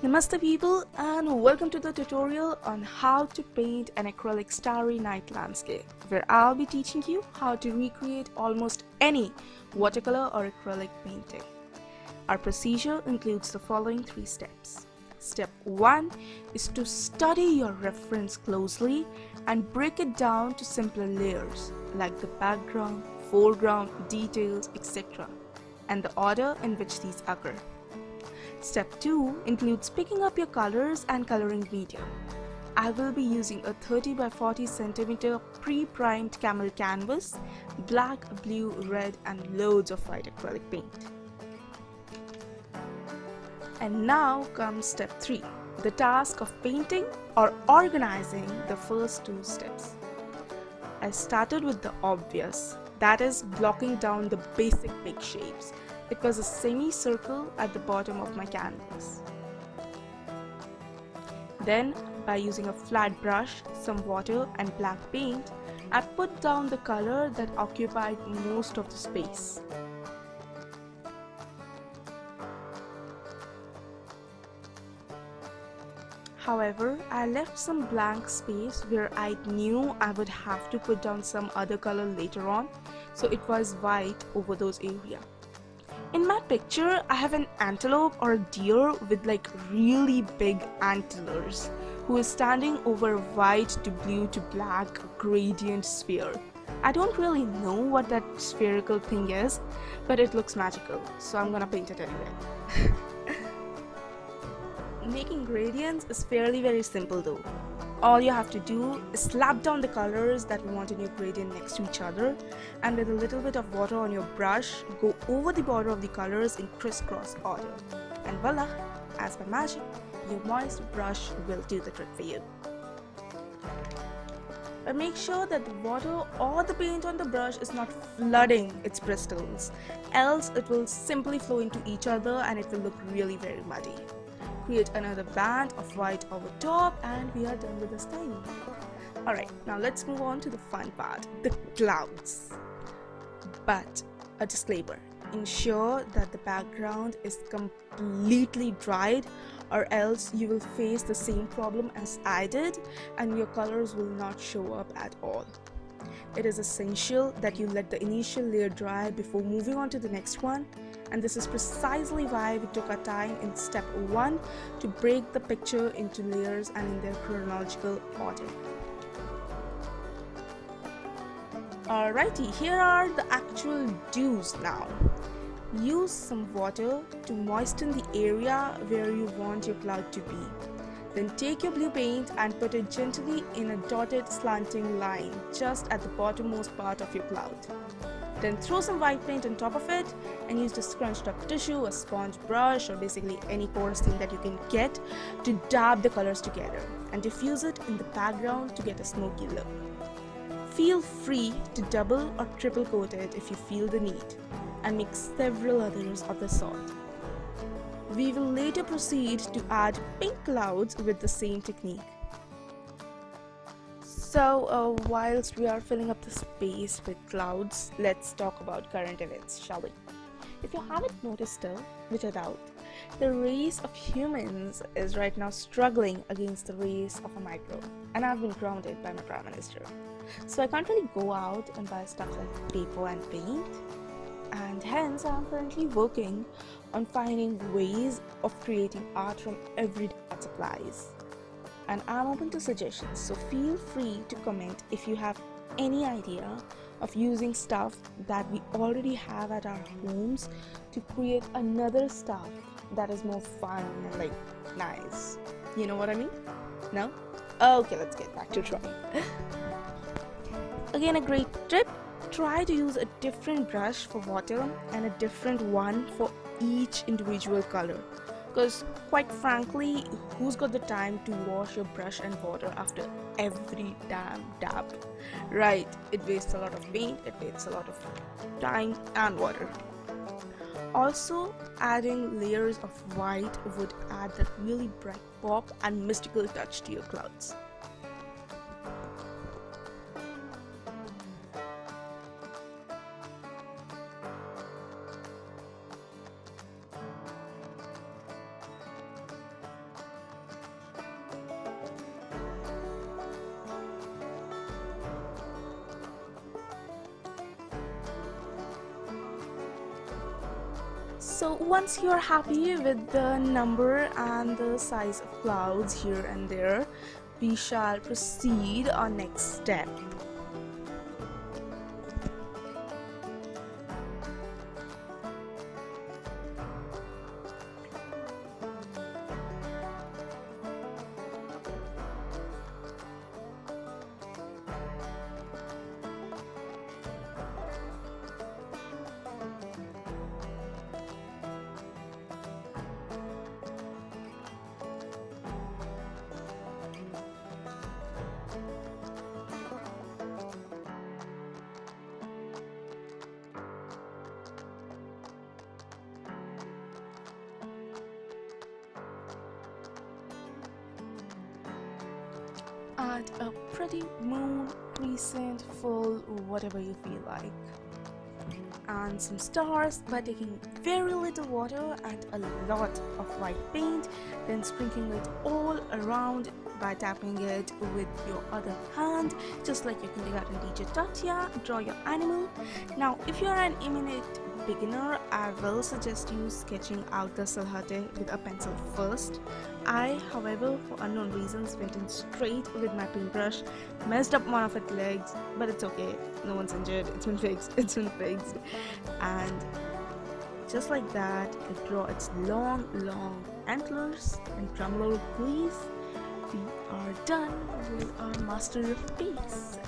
Namaste people, and welcome to the tutorial on how to paint an acrylic starry night landscape, where I'll be teaching you how to recreate almost any watercolor or acrylic painting. Our procedure includes the following 3 steps. Step 1 is to study your reference closely and break it down to simpler layers like the background, foreground, details, etc., and the order in which these occur. Step 2 includes picking up your colors and coloring medium. I will be using a 30 by 40 cm pre-primed camel canvas, black, blue, red and loads of white acrylic paint. And now comes step 3, the task of painting or organizing the first 2 steps. I started with the obvious, that is blocking down the basic big shapes. It was a semicircle at the bottom of my canvas. Then, by using a flat brush, some water and black paint, I put down the color that occupied most of the space. However, I left some blank space where I knew I would have to put down some other color later on, so it was white over those areas. In my picture, I have an antelope or a deer with like really big antlers who is standing over a white to blue to black gradient sphere. I don't really know what that spherical thing is, but it looks magical, so I'm gonna paint it anyway. Making gradients is very simple though. All you have to do is slap down the colors that you want in your gradient next to each other, and with a little bit of water on your brush, go over the border of the colors in crisscross order. And voila, as by magic, your moist brush will do the trick for you. But make sure that the water or the paint on the brush is not flooding its bristles, else it will simply flow into each other and it will look really very muddy. Create another band of white over top and we are done with the style. Alright, now let's move on to the fun part, the clouds. But a disclaimer, ensure that the background is completely dried or else you will face the same problem as I did and your colors will not show up at all. It is essential that you let the initial layer dry before moving on to the next one, and this is precisely why we took our time in step 1 to break the picture into layers and in their chronological order. Alrighty, here are the actual do's now. Use some water to moisten the area where you want your cloud to be. Then take your blue paint and put it gently in a dotted slanting line just at the bottommost part of your cloud. Then throw some white paint on top of it and use the scrunched up tissue, a sponge brush or basically any porous thing that you can get to dab the colors together and diffuse it in the background to get a smoky look. Feel free to double or triple coat it if you feel the need and make several others of the sort. We will later proceed to add pink clouds with the same technique. So whilst we are filling up the space with clouds, let's talk about current events, shall we? If you haven't noticed still, which I doubt, the race of humans is right now struggling against the race of a microbe, and I've been grounded by my Prime Minister. So I can't really go out and buy stuff like paper and paint, and hence I'm currently working on finding ways of creating art from everyday art supplies. And I'm open to suggestions, so feel free to comment if you have any idea of using stuff that we already have at our homes to create another stuff that is more fun and like nice. You know what I mean? No? Okay, let's get back to drawing. Again, a great tip. Try to use a different brush for water and a different one for each individual color, because quite frankly, who's got the time to wash your brush and water after every damn dab? Right, it wastes a lot of paint, it wastes a lot of time and water. Also, adding layers of white would add that really bright pop and mystical touch to your clouds. So once you're happy with the number and the size of clouds here and there, we shall proceed our next step. Add a pretty moon, crescent, full, whatever you feel like, and some stars by taking very little water and a lot of white paint, then sprinkling it all around by tapping it with your other hand, just like your kindergarten teacher taught ya. Draw your animal. Now if you're an imminent beginner, I will suggest you sketching out the silhouette with a pencil first. I, however, for unknown reasons, went in straight with my paintbrush, messed up one of its legs, but it's okay, no one's injured, it's been fixed, and just like that, I draw its long antlers, and drum roll please. We are done with our masterpiece.